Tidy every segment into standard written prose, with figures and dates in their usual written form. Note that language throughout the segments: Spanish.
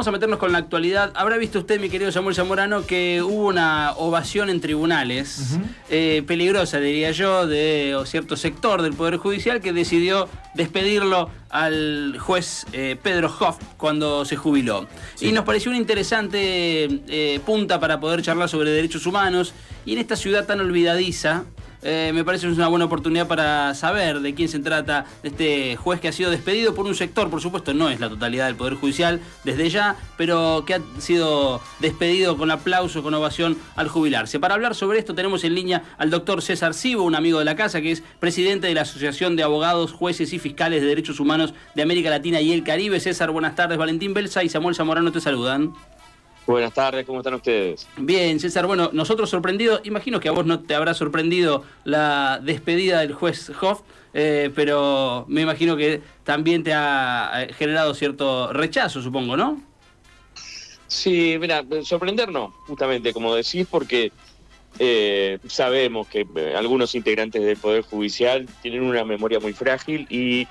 vamos a meternos con la actualidad. Habrá visto usted, mi querido Samuel Zamorano, que hubo una ovación en tribunales, peligrosa, diría yo, de cierto sector del Poder Judicial que decidió despedirlo al juez Pedro Hoff cuando se jubiló. Sí. Y nos pareció una interesante punta para poder charlar sobre derechos humanos. Y en esta ciudad tan olvidadiza, me parece una buena oportunidad para saber de quién se trata, de este juez que ha sido despedido por un sector, por supuesto no es la totalidad del Poder Judicial desde ya, pero que ha sido despedido con aplauso, con ovación al jubilarse. Para hablar sobre esto tenemos en línea al doctor César Cibo, un amigo de la casa, que es presidente de la Asociación de Abogados, Jueces y Fiscales de Derechos Humanos de América Latina y el Caribe. César, buenas tardes. Valentín Belsa y Samuel Zamorano te saludan. Buenas tardes, ¿cómo están ustedes? Bien, César, bueno, nosotros sorprendidos, imagino que a vos no te habrá sorprendido la despedida del juez Hoff, pero me imagino que también te ha generado cierto rechazo, supongo, ¿no? Sí, mira, sorprender no, justamente como decís, porque sabemos que algunos integrantes del Poder Judicial tienen una memoria muy frágil y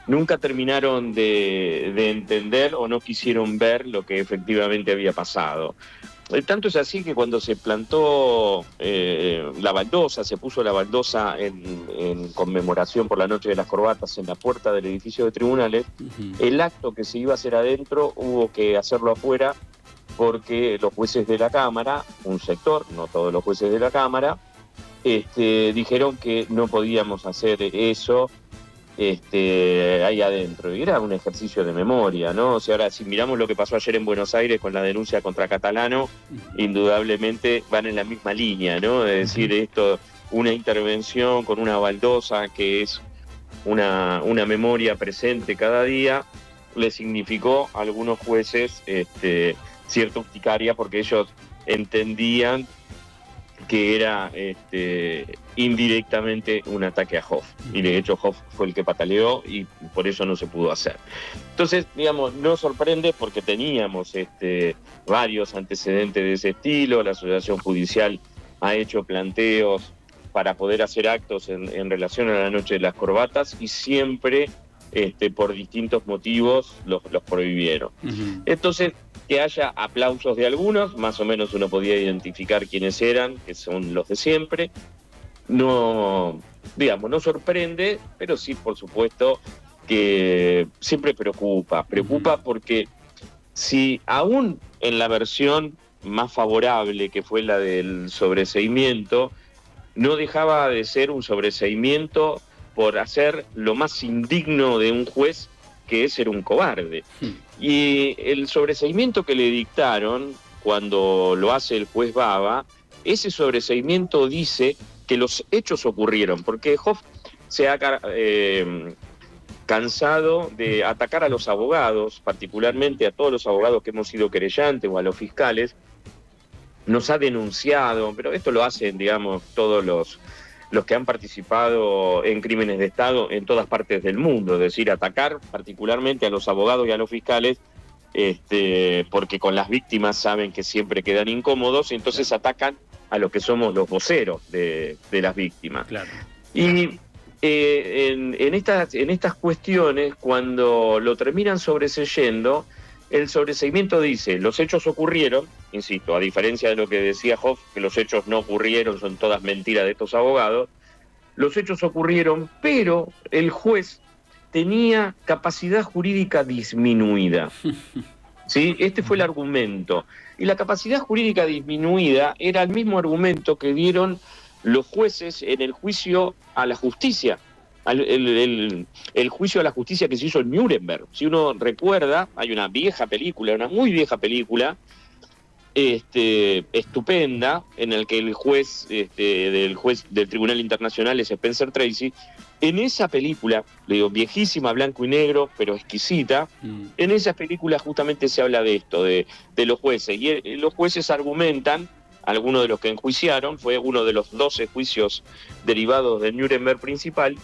nunca terminaron de entender o no quisieron ver lo que efectivamente había pasado. Tanto es así que cuando se plantó la baldosa, se puso la baldosa en conmemoración por la Noche de las Corbatas en la puerta del edificio de tribunales, el acto que se iba a hacer adentro hubo que hacerlo afuera porque los jueces de la Cámara, un sector, no todos los jueces de la Cámara, dijeron que no podíamos hacer eso ahí adentro, y era un ejercicio de memoria, ¿no? O sea, ahora si miramos lo que pasó ayer en Buenos Aires con la denuncia contra Catalano, indudablemente van en la misma línea, ¿no? Es decir, esto, una intervención con una baldosa que es una memoria presente cada día, le significó a algunos jueces cierta urticaria porque ellos entendían que era indirectamente un ataque a Hoff. Y de hecho Hoff fue el que pataleó y por eso no se pudo hacer. Entonces, digamos, no sorprende porque teníamos varios antecedentes de ese estilo. La Asociación Judicial ha hecho planteos para poder hacer actos en relación a la Noche de las Corbatas y siempre, por distintos motivos, los prohibieron. Entonces, que haya aplausos de algunos, más o menos uno podía identificar quiénes eran, que son los de siempre. No, digamos, no sorprende, pero sí, por supuesto, que siempre preocupa porque si aún en la versión más favorable, que fue la del sobreseimiento, no dejaba de ser un sobreseimiento por hacer lo más indigno de un juez, que es ser un cobarde. Y el sobreseimiento que le dictaron cuando lo hace el juez Baba, ese sobreseimiento dice que los hechos ocurrieron, porque Hoff se ha cansado de atacar a los abogados, particularmente a todos los abogados que hemos sido querellantes o a los fiscales, nos ha denunciado, pero esto lo hacen, digamos, todos los que han participado en crímenes de Estado en todas partes del mundo, es decir, atacar particularmente a los abogados y a los fiscales, porque con las víctimas saben que siempre quedan incómodos, y entonces atacan a los que somos los voceros de las víctimas. Claro. Y en estas cuestiones, cuando lo terminan sobreseyendo, el sobreseimiento dice, los hechos ocurrieron, insisto, a diferencia de lo que decía Hoff, que los hechos no ocurrieron, son todas mentiras de estos abogados, los hechos ocurrieron, pero el juez tenía capacidad jurídica disminuida. ¿Sí? Este fue el argumento. Y la capacidad jurídica disminuida era el mismo argumento que dieron los jueces en el juicio a la justicia. El juicio a la justicia que se hizo en Nuremberg. Si uno recuerda, hay una vieja película, una muy vieja película, estupenda, en el que el juez del Tribunal Internacional es Spencer Tracy. En esa película, le digo, viejísima, blanco y negro, pero exquisita, en esa película justamente se habla de esto, de los jueces. Y los jueces argumentan, algunos de los que enjuiciaron, fue uno de los 12 juicios derivados del Nuremberg principal.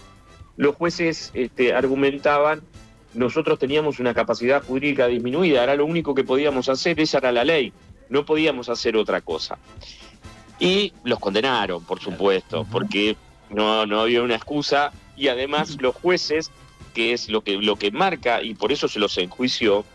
Los jueces argumentaban, nosotros teníamos una capacidad jurídica disminuida, ahora lo único que podíamos hacer, esa era la ley, no podíamos hacer otra cosa. Y los condenaron, por supuesto, porque no había una excusa, y además los jueces, que es lo que marca, y por eso se los enjuició,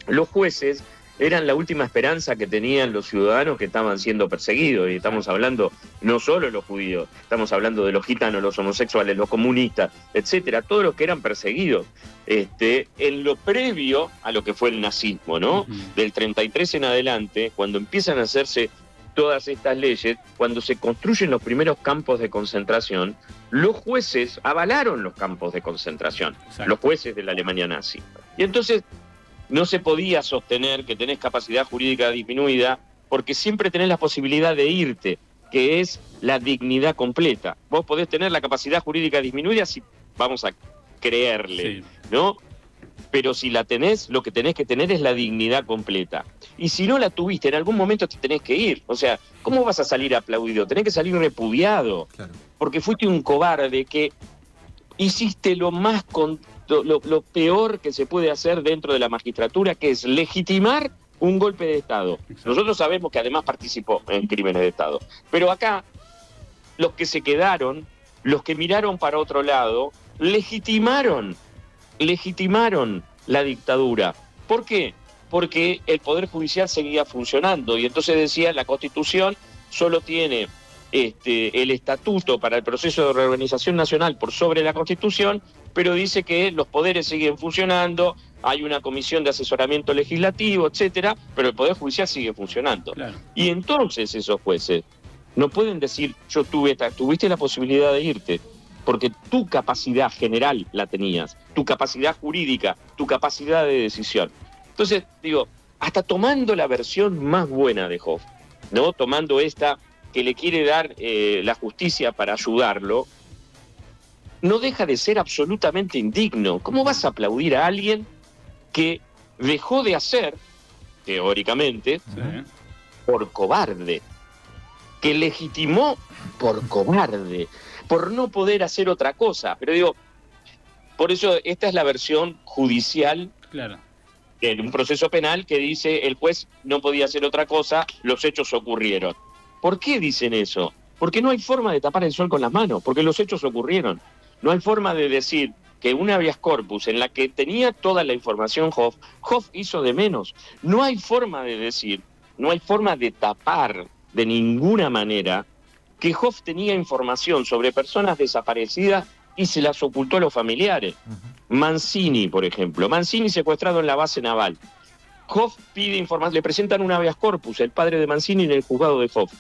los jueces eran la última esperanza que tenían los ciudadanos que estaban siendo perseguidos. Y estamos hablando no solo de los judíos, estamos hablando de los gitanos, los homosexuales, los comunistas, etcétera, todos los que eran perseguidos. En lo previo a lo que fue el nazismo, ¿no? Del 33 en adelante, cuando empiezan a hacerse todas estas leyes, cuando se construyen los primeros campos de concentración, los jueces avalaron los campos de concentración, los jueces de la Alemania nazi. Y entonces no se podía sostener que tenés capacidad jurídica disminuida porque siempre tenés la posibilidad de irte, que es la dignidad completa. Vos podés tener la capacidad jurídica disminuida si vamos a creerle, ¿no? Pero si la tenés, lo que tenés que tener es la dignidad completa. Y si no la tuviste, en algún momento te tenés que ir. O sea, ¿cómo vas a salir aplaudido? Tenés que salir repudiado. Claro. Porque fuiste un cobarde que hiciste lo más lo peor que se puede hacer dentro de la magistratura, que es legitimar un golpe de Estado. Exacto. Nosotros sabemos que además participó en crímenes de Estado. Pero acá, los que se quedaron, los que miraron para otro lado, legitimaron la dictadura. ¿Por qué? Porque el Poder Judicial seguía funcionando y entonces decía la Constitución solo tiene el estatuto para el proceso de reorganización nacional por sobre la Constitución, pero dice que los poderes siguen funcionando, hay una comisión de asesoramiento legislativo, etcétera, pero el Poder Judicial sigue funcionando. Claro. Y entonces esos jueces no pueden decir, tuviste la posibilidad de irte, porque tu capacidad general la tenías, tu capacidad jurídica, tu capacidad de decisión. Entonces, digo, hasta tomando la versión más buena de Hoff, ¿no? Tomando esta que le quiere dar la justicia para ayudarlo, no deja de ser absolutamente indigno. ¿Cómo vas a aplaudir a alguien que dejó de hacer, teóricamente, por cobarde? Que legitimó por cobarde, por no poder hacer otra cosa. Pero digo, por eso esta es la versión judicial en un proceso penal que dice el juez no podía hacer otra cosa, los hechos ocurrieron. ¿Por qué dicen eso? Porque no hay forma de tapar el sol con las manos, porque los hechos ocurrieron. No hay forma de decir que un habeas corpus en la que tenía toda la información Hoff hizo de menos. No hay forma de decir, no hay forma de tapar de ninguna manera que Hoff tenía información sobre personas desaparecidas y se las ocultó a los familiares. Mancini, por ejemplo. Mancini secuestrado en la base naval. Hoff pide información, le presentan un habeas corpus, el padre de Mancini en el juzgado de Hoff.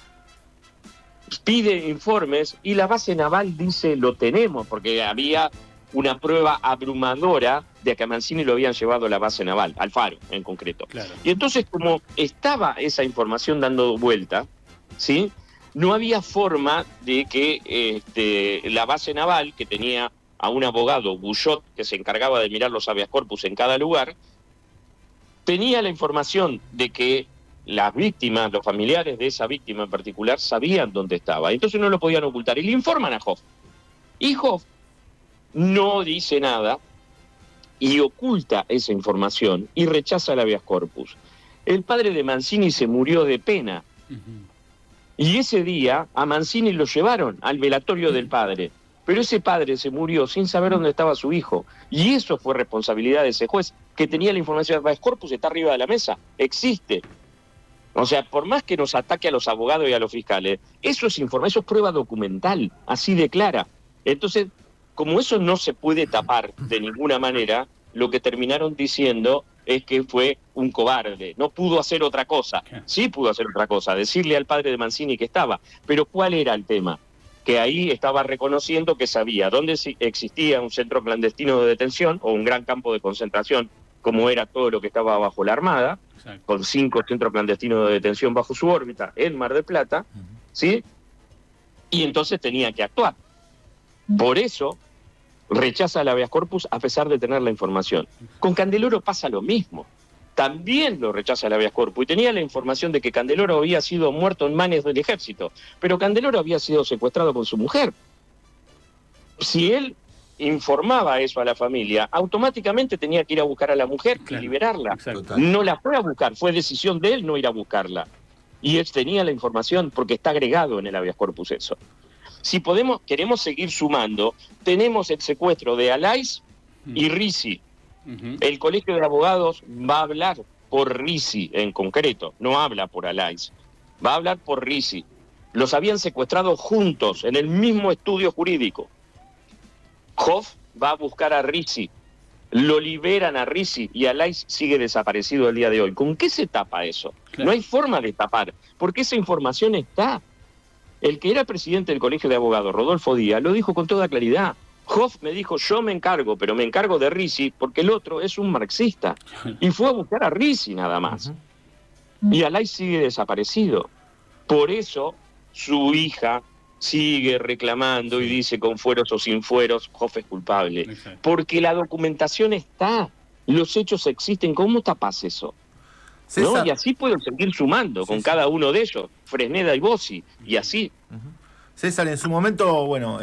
Pide informes y la base naval dice lo tenemos, porque había una prueba abrumadora de que a Mancini lo habían llevado a la base naval, al Faro en concreto. Claro. Y entonces, como estaba esa información dando vuelta, ¿sí?, no había forma de que la base naval, que tenía a un abogado, Bouchot, que se encargaba de mirar los habeas corpus en cada lugar, tenía la información de que las víctimas, los familiares de esa víctima en particular, sabían dónde estaba. Entonces no lo podían ocultar. Y le informan a Hoff. Y Hoff no dice nada y oculta esa información y rechaza el habeas corpus. El padre de Mancini se murió de pena. Y ese día a Mancini lo llevaron al velatorio del padre. Pero ese padre se murió sin saber dónde estaba su hijo. Y eso fue responsabilidad de ese juez, que tenía la información del habeas corpus, está arriba de la mesa, existe. O sea, por más que nos ataque a los abogados y a los fiscales, eso es información, eso es prueba documental, así de clara. Entonces, como eso no se puede tapar de ninguna manera, lo que terminaron diciendo es que fue un cobarde, no pudo hacer otra cosa. Sí pudo hacer otra cosa, decirle al padre de Mancini que estaba, pero ¿cuál era el tema? Que ahí estaba reconociendo que sabía dónde existía un centro clandestino de detención o un gran campo de concentración, como era todo lo que estaba bajo la Armada, con 5 centros clandestinos de detención bajo su órbita en Mar del Plata, ¿sí? Y entonces tenía que actuar. Por eso rechaza el habeas corpus a pesar de tener la información. Con Candeloro pasa lo mismo. También lo rechaza el habeas corpus y tenía la información de que Candeloro había sido muerto en manos del ejército, pero Candeloro había sido secuestrado con su mujer. Si él informaba eso a la familia, automáticamente tenía que ir a buscar a la mujer y liberarla. No la fue a buscar, fue decisión de él no ir a buscarla. Y él tenía la información porque está agregado en el habeas corpus eso. Si queremos seguir sumando, tenemos el secuestro de Alais y Ricci. El Colegio de Abogados va a hablar por Risi en concreto, no habla por Alais, va a hablar por Risi. Los habían secuestrado juntos en el mismo estudio jurídico. Hoff va a buscar a Risi, lo liberan a Risi y Alais sigue desaparecido el día de hoy. ¿Con qué se tapa eso? Claro. No hay forma de tapar, porque esa información está. El que era presidente del Colegio de Abogados, Rodolfo Díaz, lo dijo con toda claridad. Hoff me dijo, yo me encargo, pero me encargo de Risi porque el otro es un marxista. Y fue a buscar a Risi nada más. Y Alais sigue desaparecido. Por eso su hija sigue reclamando y dice con fueros o sin fueros, Hoff es culpable. Exacto. Porque la documentación está, los hechos existen. ¿Cómo tapas eso? ¿No? Y así puedo seguir sumando con cada uno de ellos, Fresneda y Bossi, y así. César, en su momento, bueno,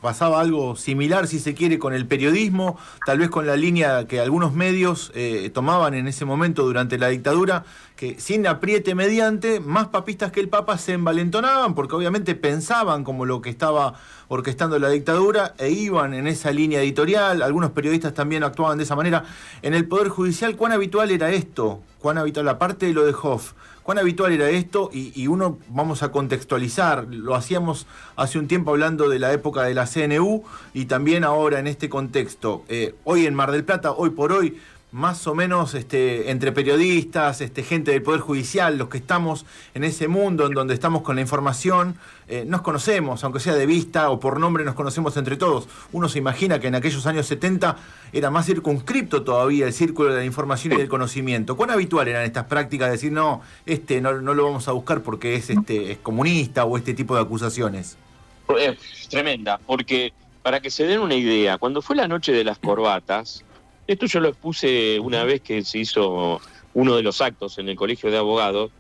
pasaba algo similar, si se quiere, con el periodismo, tal vez con la línea que algunos medios tomaban en ese momento durante la dictadura, que sin apriete mediante, más papistas que el Papa se envalentonaban, porque obviamente pensaban como lo que estaba orquestando la dictadura e iban en esa línea editorial. Algunos periodistas también actuaban de esa manera. En el Poder Judicial, ¿cuán habitual era esto? ¿Cuán habitual, aparte de lo de Hoff, cuán habitual era esto? Y uno, vamos a contextualizar, lo hacíamos hace un tiempo hablando de la época de la CNU y también ahora en este contexto. Hoy en Mar del Plata, hoy por hoy, más o menos entre periodistas, gente del Poder Judicial, los que estamos en ese mundo en donde estamos con la información, nos conocemos, aunque sea de vista o por nombre, nos conocemos entre todos. Uno se imagina que en aquellos años 70 era más circunscripto todavía el círculo de la información y del conocimiento. ¿Cuán habitual eran estas prácticas de decir, no lo vamos a buscar porque es comunista o este tipo de acusaciones? Tremenda, porque para que se den una idea, cuando fue la noche de las corbatas, esto yo lo expuse una vez que se hizo uno de los actos en el Colegio de Abogados.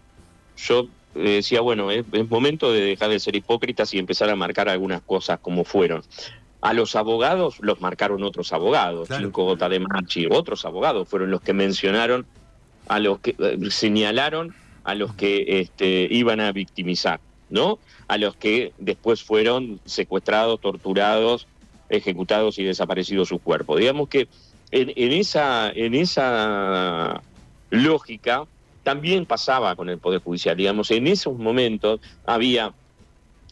Yo decía, bueno, es momento de dejar de ser hipócritas y empezar a marcar algunas cosas como fueron. A los abogados los marcaron otros abogados, claro. Cinco Tademachi, otros abogados fueron los que mencionaron, a los que señalaron a los que iban a victimizar, ¿no? A los que después fueron secuestrados, torturados, ejecutados y desaparecidos sus cuerpos. Digamos que en esa lógica también pasaba con el Poder Judicial. Digamos, en esos momentos había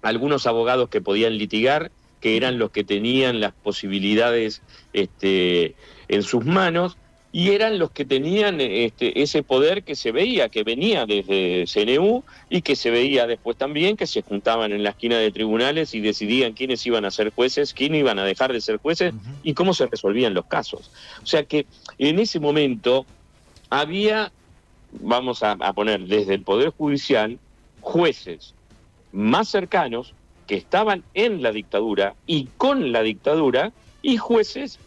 algunos abogados que podían litigar, que eran los que tenían las posibilidades en sus manos, y eran los que tenían ese poder que se veía, que venía desde CNU y que se veía después también, que se juntaban en la esquina de tribunales y decidían quiénes iban a ser jueces, quiénes iban a dejar de ser jueces y cómo se resolvían los casos. O sea que en ese momento había, vamos a poner desde el Poder Judicial, jueces más cercanos que estaban en la dictadura y con la dictadura, y jueces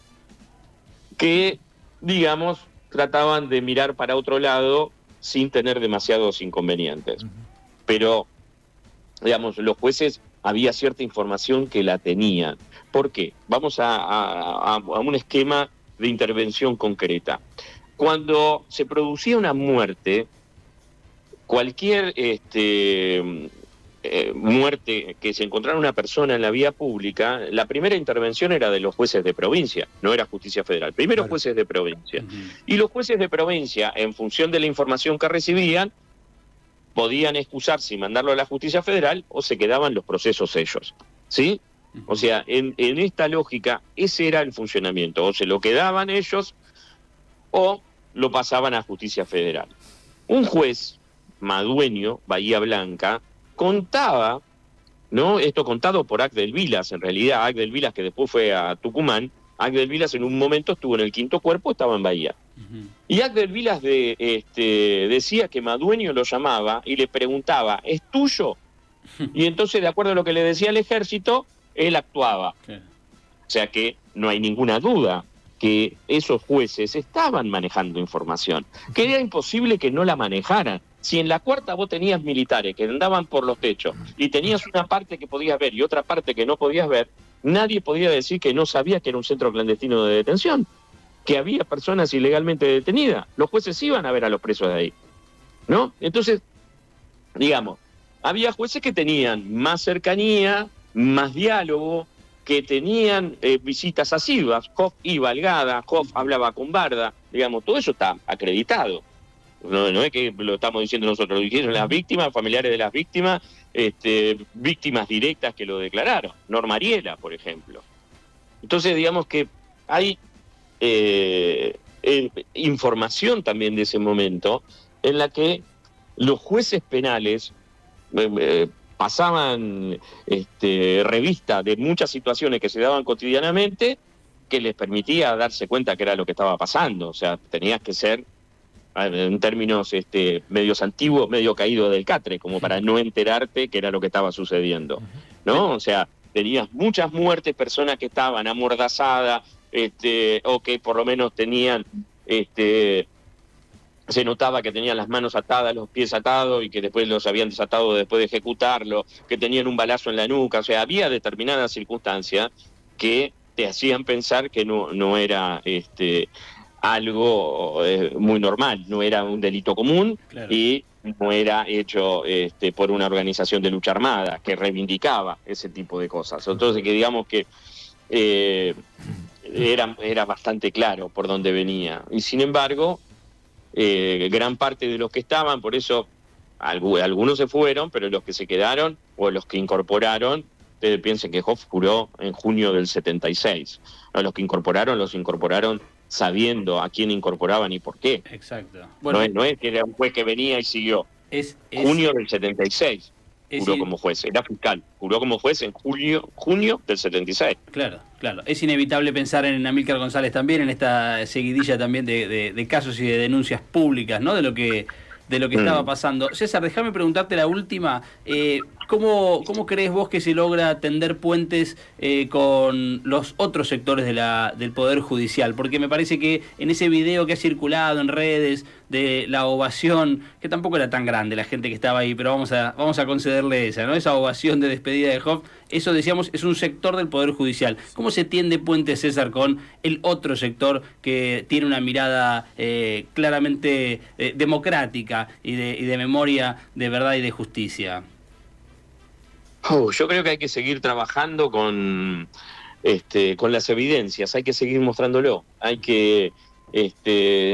que, digamos, trataban de mirar para otro lado sin tener demasiados inconvenientes. Pero, digamos, los jueces había cierta información que la tenían. ¿Por qué? Vamos a un esquema de intervención concreta. Cuando se producía una muerte, cualquier muerte que se encontrara una persona en la vía pública, la primera intervención era de los jueces de provincia, no era justicia federal, primero claro. Jueces de provincia. Y los jueces de provincia, en función de la información que recibían, podían excusarse y mandarlo a la justicia federal o se quedaban los procesos ellos, ¿sí? O sea, en esta lógica, ese era el funcionamiento, o se lo quedaban ellos o lo pasaban a justicia federal. Un juez, Madueño, Bahía Blanca, contaba, ¿no? Esto contado por Agdel Vilas, en realidad, Agdel Vilas, que después fue a Tucumán, Agdel Vilas en un momento estuvo en el Quinto Cuerpo, estaba en Bahía. Y Agdel Vilas decía que Madueño lo llamaba y le preguntaba, ¿es tuyo? Y entonces, de acuerdo a lo que le decía el ejército, él actuaba. O sea que no hay ninguna duda que esos jueces estaban manejando información, que era imposible que no la manejaran. Si en la cuarta vos tenías militares que andaban por los techos y tenías una parte que podías ver y otra parte que no podías ver, nadie podía decir que no sabía que era un centro clandestino de detención, que había personas ilegalmente detenidas. Los jueces iban a ver a los presos de ahí, ¿no? Entonces, digamos, había jueces que tenían más cercanía, más diálogo, que tenían visitas asiduas. Hoff iba al Gada, Hoff hablaba con Barda, digamos, todo eso está acreditado. no es que lo estamos diciendo nosotros, lo dijeron las víctimas, familiares de las víctimas, víctimas directas que lo declararon, Norma Ariela, por ejemplo. Entonces, digamos que hay información también de ese momento en la que los jueces penales pasaban revista de muchas situaciones que se daban cotidianamente que les permitía darse cuenta que era lo que estaba pasando. O sea, tenías que ser, en términos medios antiguos, medio caído del catre, como para no enterarte que era lo que estaba sucediendo, ¿no? O sea, tenías muchas muertes, personas que estaban amordazadas, o que por lo menos tenían, se notaba que tenían las manos atadas, los pies atados, y que después los habían desatado después de ejecutarlo, que tenían un balazo en la nuca. O sea, había determinadas circunstancias que te hacían pensar que no era algo muy normal, no era un delito común, claro, y no era hecho por una organización de lucha armada que reivindicaba ese tipo de cosas. Entonces, que digamos que era bastante claro por dónde venía. Y sin embargo, gran parte de los que estaban, por eso algunos se fueron, pero los que se quedaron o los que incorporaron, ustedes piensen que Hoff juró en junio del 76. Los que los incorporaron sabiendo a quién incorporaban y por qué. Exacto. Bueno, no es que era un juez que venía y siguió. Junio del 76 juró como juez, era fiscal. Juró como juez en junio del 76. Claro. Es inevitable pensar en Amílcar González también, en esta seguidilla también de casos y de denuncias públicas, ¿no? De lo que estaba pasando. César, déjame preguntarte la última. ¿Cómo crees vos que se logra tender puentes con los otros sectores del Poder Judicial? Porque me parece que en ese video que ha circulado en redes de la ovación, que tampoco era tan grande la gente que estaba ahí, pero vamos a concederle esa, ¿no? Esa ovación de despedida de Hoff, eso decíamos es un sector del Poder Judicial. ¿Cómo se tiende puente, César, con el otro sector que tiene una mirada claramente democrática y de memoria de verdad y de justicia? Yo creo que hay que seguir trabajando con las evidencias, hay que seguir mostrándolo, hay que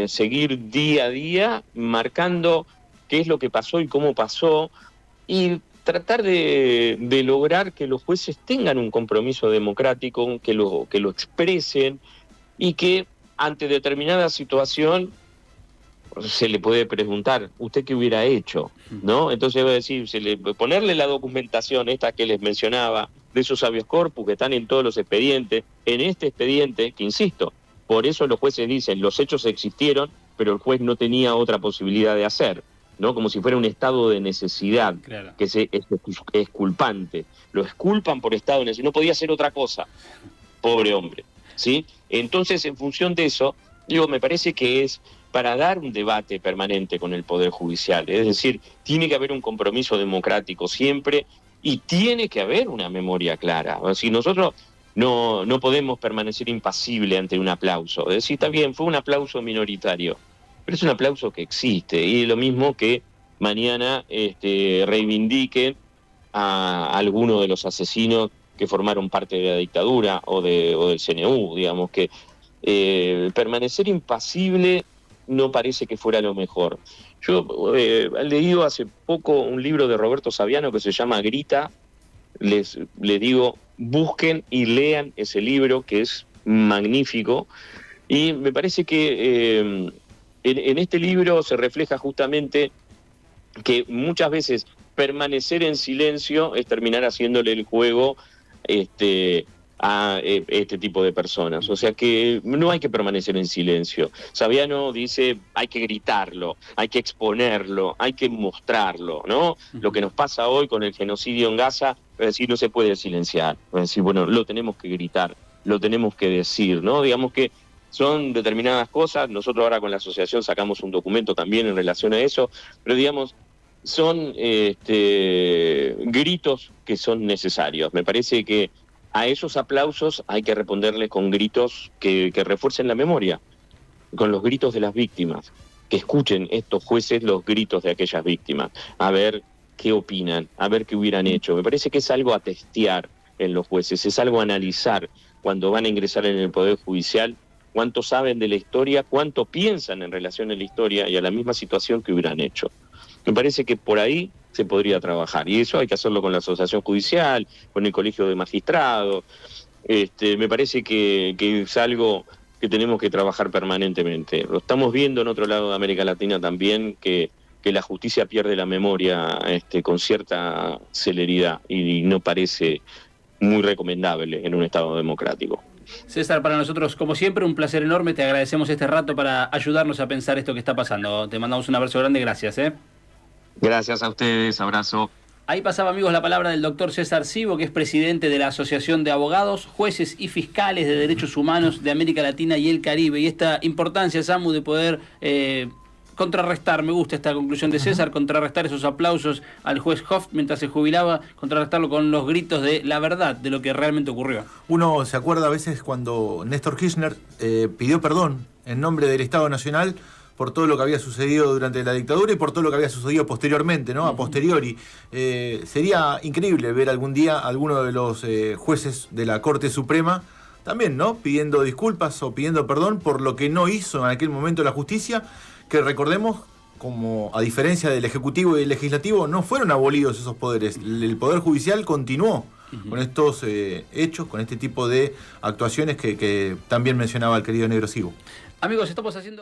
seguir día a día marcando qué es lo que pasó y cómo pasó, y tratar de lograr que los jueces tengan un compromiso democrático, que lo expresen, y que ante determinada situación se le puede preguntar, ¿usted qué hubiera hecho? ¿No? Entonces va a decir, ponerle la documentación esta que les mencionaba, de esos habeas corpus que están en todos los expedientes, en este expediente, que insisto, por eso los jueces dicen, los hechos existieron, pero el juez no tenía otra posibilidad de hacer, ¿no? Como si fuera un estado de necesidad, claro, que es culpante. Lo exculpan por estado de necesidad, no podía hacer otra cosa, pobre hombre, ¿sí? Entonces, en función de eso, me parece que es para dar un debate permanente con el Poder Judicial. Es decir, tiene que haber un compromiso democrático siempre y tiene que haber una memoria clara. Si nosotros no podemos permanecer impasible ante un aplauso. Es decir, está bien, fue un aplauso minoritario, pero es un aplauso que existe. Y es lo mismo que mañana reivindiquen a alguno de los asesinos que formaron parte de la dictadura o del CNU. Digamos que permanecer impasible no parece que fuera lo mejor. Yo he leído hace poco un libro de Roberto Saviano que se llama Grita. Les digo, busquen y lean ese libro, que es magnífico, y me parece que en este libro se refleja justamente que muchas veces permanecer en silencio es terminar haciéndole el juego a este tipo de personas. O sea que no hay que permanecer en silencio. Saviano dice, hay que gritarlo, hay que exponerlo, hay que mostrarlo, ¿no? Lo que nos pasa hoy con el genocidio en Gaza, es decir, no se puede silenciar. Es decir, bueno, lo tenemos que gritar, lo tenemos que decir, ¿no? Digamos que son determinadas cosas. Nosotros ahora con la asociación sacamos un documento también en relación a eso, pero digamos, son gritos que son necesarios. Me parece que a esos aplausos hay que responderles con gritos que refuercen la memoria, con los gritos de las víctimas, que escuchen estos jueces los gritos de aquellas víctimas, a ver qué opinan, a ver qué hubieran hecho. Me parece que es algo a testear en los jueces, es algo a analizar cuando van a ingresar en el Poder Judicial, cuánto saben de la historia, cuánto piensan en relación a la historia y a la misma situación que hubieran hecho. Me parece que por ahí se podría trabajar, y eso hay que hacerlo con la asociación judicial, con el colegio de magistrados. Me parece que es algo que tenemos que trabajar permanentemente. Lo estamos viendo en otro lado de América Latina también, que la justicia pierde la memoria con cierta celeridad, y no parece muy recomendable en un Estado democrático. César, para nosotros, como siempre, un placer enorme. Te agradecemos este rato para ayudarnos a pensar esto que está pasando. Te mandamos un abrazo grande, gracias. Gracias a ustedes, abrazo. Ahí pasaba, amigos, la palabra del doctor César Cybo, que es presidente de la Asociación de Abogados, Jueces y Fiscales de Derechos Humanos de América Latina y el Caribe. Y esta importancia, Samu, de poder contrarrestar, me gusta esta conclusión de César, contrarrestar esos aplausos al juez Hoft mientras se jubilaba, contrarrestarlo con los gritos de la verdad, de lo que realmente ocurrió. Uno se acuerda a veces cuando Néstor Kirchner pidió perdón en nombre del Estado Nacional por todo lo que había sucedido durante la dictadura y por todo lo que había sucedido posteriormente, ¿no? A posteriori. Sería increíble ver algún día a alguno de los jueces de la Corte Suprema también, ¿no? Pidiendo disculpas o pidiendo perdón por lo que no hizo en aquel momento la justicia, que recordemos, como a diferencia del Ejecutivo y del Legislativo, no fueron abolidos esos poderes. El Poder Judicial continuó con estos hechos, con este tipo de actuaciones que también mencionaba el querido Negro Cybo. Amigos, estamos haciendo...